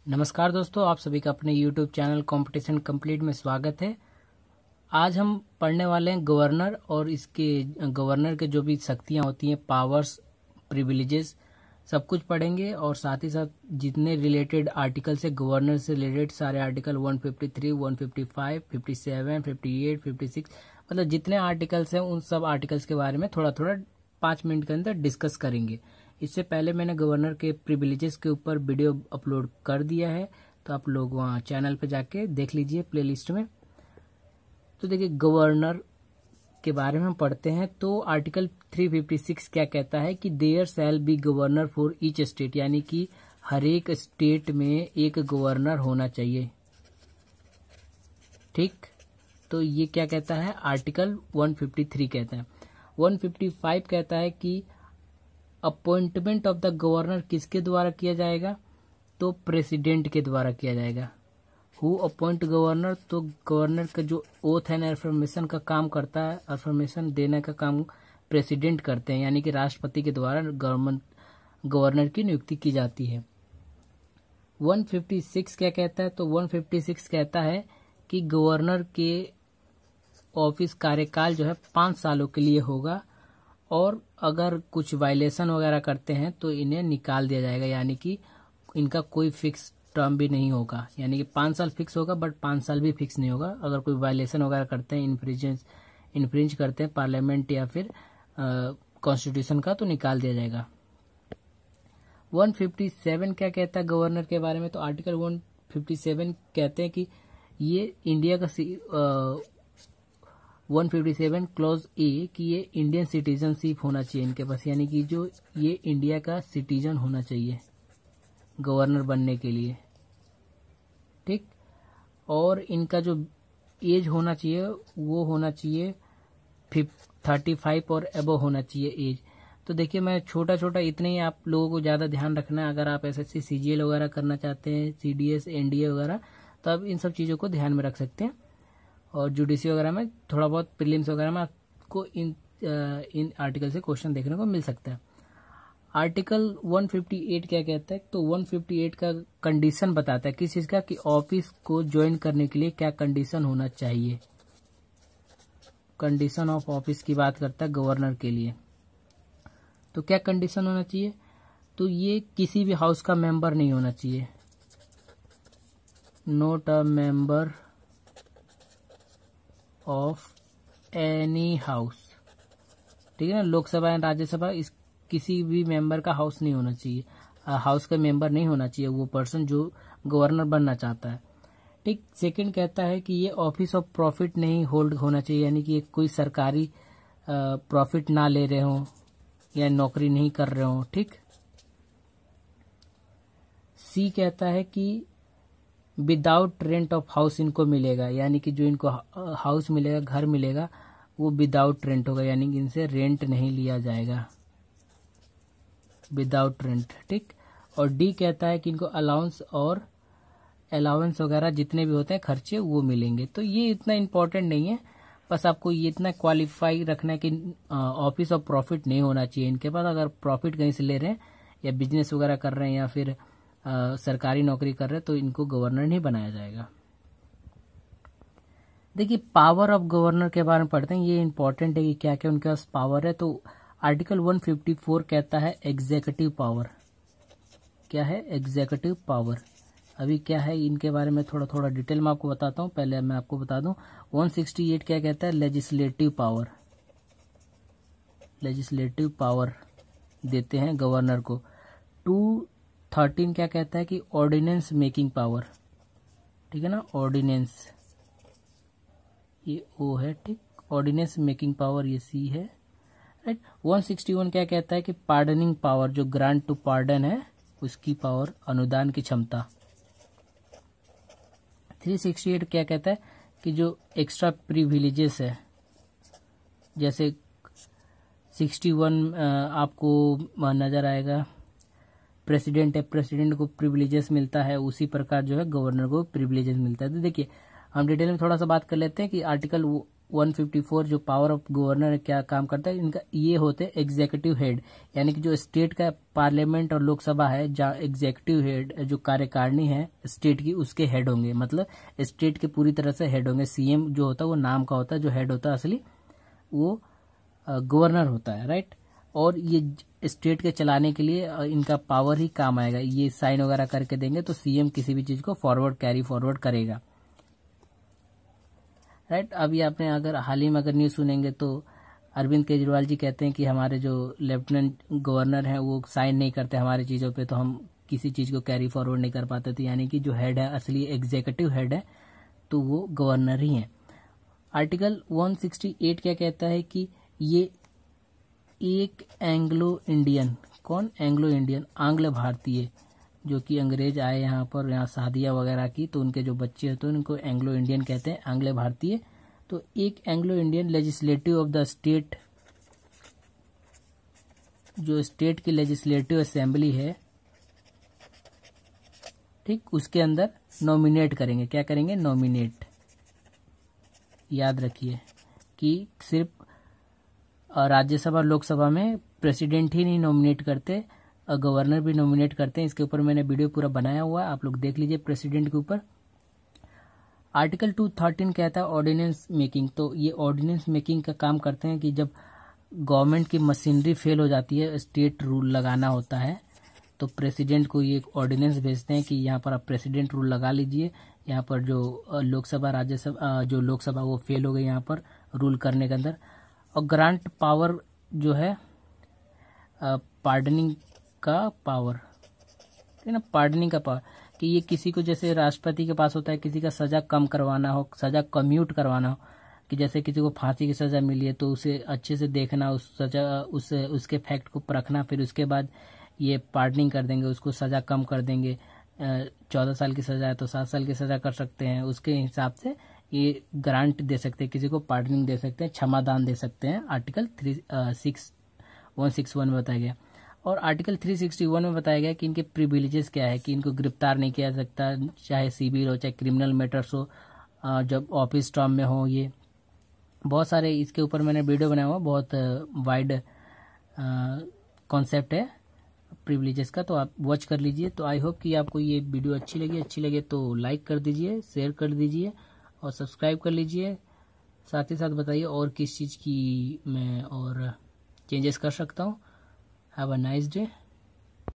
नमस्कार दोस्तों, आप सभी का अपने YouTube चैनल कंपटीशन कंप्लीट में स्वागत है। आज हम पढ़ने वाले हैं गवर्नर और इसके गवर्नर के जो भी शक्तियां होती हैं, पावर्स, प्रिविलेजेस, सब कुछ पढ़ेंगे। और साथ ही साथ जितने रिलेटेड आर्टिकल से गवर्नर से रिलेटेड सारे आर्टिकल 153, 155, 57, 58, 56 मतलब जितने आर्टिकल्स हैं उन सब आर्टिकल्स के बारे में थोड़ा थोड़ा 5 मिनट के अंदर डिस्कस करेंगे। इससे पहले मैंने गवर्नर के प्रिविलेजेस के ऊपर वीडियो अपलोड कर दिया है, तो आप लोग वहाँ चैनल पे जाके देख लीजिए प्लेलिस्ट में। तो देखिए, गवर्नर के बारे में हम पढ़ते हैं। तो आर्टिकल 356 क्या कहता है कि there shall be governor for each state, यानी कि हर एक स्टेट में एक गवर्नर होना चाहिए। ठीक, तो ये क्या कहता है, आर्टिकल 153 कहता है। 155 कहता है कि अपॉइंटमेंट ऑफ द गवर्नर किसके द्वारा किया जाएगा, तो प्रेसिडेंट के द्वारा किया जाएगा। हु अपॉइंट गवर्नर, तो गवर्नर का जो ओथ एंड अफर्मेशन का काम करता है, अफर्मेशन देने का काम प्रेसिडेंट करते हैं, यानी कि राष्ट्रपति के द्वारा गवर्नर की नियुक्ति की जाती है। 156 क्या कहता है, तो 156 कहता है कि गवर्नर के ऑफिस कार्यकाल जो है 5 सालों के लिए होगा, और अगर कुछ वायलेशन वगैरह करते हैं तो इन्हें निकाल दिया जाएगा, यानी कि इनका कोई फिक्स टर्म भी नहीं होगा। यानी कि 5 साल फिक्स होगा, बट 5 साल भी फिक्स नहीं होगा। अगर कोई वायलेशन वगैरह करते हैं, इन्फ्रिंज करते हैं पार्लियामेंट या फिर कॉन्स्टिट्यूशन का, तो निकाल दिया जाएगा। 157 क्या कहता है गवर्नर के बारे में, तो आर्टिकल 157 कहते हैं कि ये इंडिया का 157 क्लॉज ए कि ये इंडियन सिटीजनशिप होना चाहिए इनके पास, यानी कि जो ये इंडिया का सिटीजन होना चाहिए गवर्नर बनने के लिए। ठीक, और इनका जो एज होना चाहिए वो होना चाहिए 35 और अबव होना चाहिए एज। तो देखिए, मैं छोटा छोटा इतने ही आप लोगों को ज़्यादा ध्यान रखना है। अगर आप एसएससी सीजीएल वगैरह करना चाहते हैं, सीडीएस एनडीए वगैरह, तो आप इन सब चीज़ों को ध्यान में रख सकते हैं। और जुडिशरी वगैरह में थोड़ा बहुत प्रीलिम्स वगैरह में आपको इन आर्टिकल से क्वेश्चन देखने को मिल सकता है। आर्टिकल 158 क्या कहता है, तो 158 का कंडीशन बताता है किस चीज़ का, कि ऑफिस को ज्वाइन करने के लिए क्या कंडीशन होना चाहिए। कंडीशन ऑफ ऑफिस की बात करता है गवर्नर के लिए। तो क्या कंडीशन होना चाहिए, तो ये किसी भी हाउस का मेंबर नहीं होना चाहिए, not a member of any house. ठीक है ना, लोकसभा एंड राज्यसभा, इस किसी भी मेंबर का हाउस नहीं होना चाहिए, हाउस का मेंबर नहीं होना चाहिए वो पर्सन जो गवर्नर बनना चाहता है। ठीक, सेकंड कहता है कि ये ऑफिस ऑफ प्रॉफिट नहीं होल्ड होना चाहिए, यानी कि कोई सरकारी प्रॉफिट ना ले रहे हो या नौकरी नहीं कर रहे हो। ठीक, सी कहता है कि विदाउट रेंट ऑफ हाउस इनको मिलेगा, यानी कि जो इनको हाउस मिलेगा, घर मिलेगा, वो विदाउट रेंट होगा, यानी कि इनसे रेंट नहीं लिया जाएगा, विदाउट रेंट। ठीक, और डी कहता है कि इनको अलाउंस वगैरह जितने भी होते हैं खर्चे वो मिलेंगे। तो ये इतना इम्पोर्टेंट नहीं है, बस आपको ये इतना क्वालिफाई रखना है कि ऑफिस ऑफ प्रॉफिट नहीं होना चाहिए इनके पास। अगर प्रॉफिट कहीं से ले रहे हैं या बिजनेस वगैरह कर रहे हैं या फिर सरकारी नौकरी कर रहे हैं, तो इनको गवर्नर नहीं बनाया जाएगा। देखिए, पावर ऑफ गवर्नर के बारे में पढ़ते हैं। ये इंपॉर्टेंट है कि क्या क्या उनके पास पावर है। तो आर्टिकल 154 कहता है एग्जीक्यूटिव पावर। क्या है एग्जीक्यूटिव पावर, अभी क्या है इनके बारे में थोड़ा थोड़ा डिटेल में आपको बताता हूँ। पहले मैं आपको बता दूं 168 क्या कहता है, लेजिस्लेटिव पावर। लेजिस्लेटिव पावर देते हैं गवर्नर को। 213 क्या कहता है कि ऑर्डिनेंस मेकिंग पावर। ठीक है ना, ऑर्डिनेंस ये ओ है। ठीक, ऑर्डिनेंस मेकिंग पावर ये सी है। राइट, 161 क्या कहता है कि पार्डनिंग पावर, जो ग्रांट टू पार्डन है उसकी पावर, अनुदान की क्षमता। 368 क्या कहता है कि जो एक्स्ट्रा प्रिविलेजेस है, जैसे 61 आपको नजर आएगा, प्रेसिडेंट है, प्रेसिडेंट को प्रिविलेजेस मिलता है, उसी प्रकार जो है गवर्नर को प्रिविलेजेस मिलता है। तो देखिए, हम डिटेल में थोड़ा सा बात कर लेते हैं कि आर्टिकल 154 जो पावर ऑफ गवर्नर क्या काम करता है, इनका ये होते हैं एग्जीक्यूटिव हेड, यानी कि जो स्टेट का पार्लियामेंट और लोकसभा है, जहाँ एग्जीक्यूटिव हेड जो कार्यकारिणी है स्टेट की, उसके हेड होंगे, मतलब स्टेट के पूरी तरह से हेड होंगे। सीएम जो होता है वो नाम का होता है, जो हेड होता है असली वो गवर्नर होता है, राइट। और ये स्टेट के चलाने के लिए इनका पावर ही काम आएगा, ये साइन वगैरह करके देंगे तो सीएम किसी भी चीज को कैरी फॉरवर्ड करेगा, राइट। अभी आपने अगर हाल ही में अगर न्यूज सुनेंगे तो अरविंद केजरीवाल जी कहते हैं कि हमारे जो लेफ्टिनेंट गवर्नर हैं वो साइन नहीं करते हमारी चीज़ों पे, तो हम किसी चीज़ को कैरी फॉरवर्ड नहीं कर पाते थे, यानी कि जो हेड है असली एग्जीक्यूटिव हेड है तो वो गवर्नर ही है। आर्टिकल 168 क्या कहता है कि ये एक एंग्लो इंडियन, कौन एंग्लो इंडियन, आंग्ल भारतीय, जो कि अंग्रेज आए यहाँ पर, यहाँ शादियाँ वगैरह की तो उनके जो बच्चे होते हैं उनको एंग्लो इंडियन कहते हैं, आंग्ल भारतीय। तो एक Anglo Indian legislative of the state, जो स्टेट की लेजिस्लेटिव असेंबली है, ठीक, उसके अंदर नॉमिनेट करेंगे। क्या करेंगे? नॉमिनेट। याद रखिए कि सिर्फ राज्यसभा लोकसभा में प्रेसिडेंट ही नहीं नॉमिनेट करते, गवर्नर भी नॉमिनेट करते हैं। इसके ऊपर मैंने वीडियो पूरा बनाया हुआ है, आप लोग देख लीजिए प्रेसिडेंट के ऊपर। आर्टिकल 213 कहता है ऑर्डिनेंस मेकिंग, तो ये ऑर्डिनेंस मेकिंग का काम करते हैं कि जब गवर्नमेंट की मशीनरी फेल हो जाती है, स्टेट रूल लगाना होता है, तो प्रेसिडेंट को ये ऑर्डिनेंस भेजते हैं कि यहाँ पर आप प्रेसिडेंट रूल लगा लीजिए, यहाँ पर जो लोकसभा राज्यसभा जो लोकसभा वो फेल हो गई यहाँ पर रूल करने के अंदर। और ग्रांट पावर जो है पार्डनिंग का पावर, है ना, पार्डनिंग का पावर, कि ये किसी को जैसे राष्ट्रपति के पास होता है किसी का सजा कम करवाना हो, सजा कम्यूट करवाना हो, कि जैसे किसी को फांसी की सजा मिली है तो उसे अच्छे से देखना, उस सजा उसके फैक्ट को परखना, फिर उसके बाद ये पार्डनिंग कर देंगे, उसको सजा कम कर देंगे। 14 साल की सजा है तो 7 साल की सजा कर सकते हैं, उसके हिसाब से ये ग्रांट दे सकते हैं, किसी को पार्डनिंग दे सकते हैं, क्षमादान दे सकते हैं। आर्टिकल 161 में बताया गया। और आर्टिकल 361 में बताया गया कि इनके प्रिविलेजेस क्या है, कि इनको गिरफ्तार नहीं किया जा सकता, चाहे सिविल हो चाहे क्रिमिनल मैटर्स हो, जब ऑफिस टर्म में हो। ये बहुत सारे इसके ऊपर मैंने वीडियो बनाया हुआ, बहुत वाइड कॉन्सेप्ट है प्रिविलेजेस का, तो आप वॉच कर लीजिए। तो आई होप कि आपको ये वीडियो अच्छी लगे तो लाइक कर दीजिए, शेयर कर दीजिए और सब्सक्राइब कर लीजिए। साथ ही साथ बताइए और किस चीज़ की मैं और चेंजेस कर सकता हूँ। Have a nice day.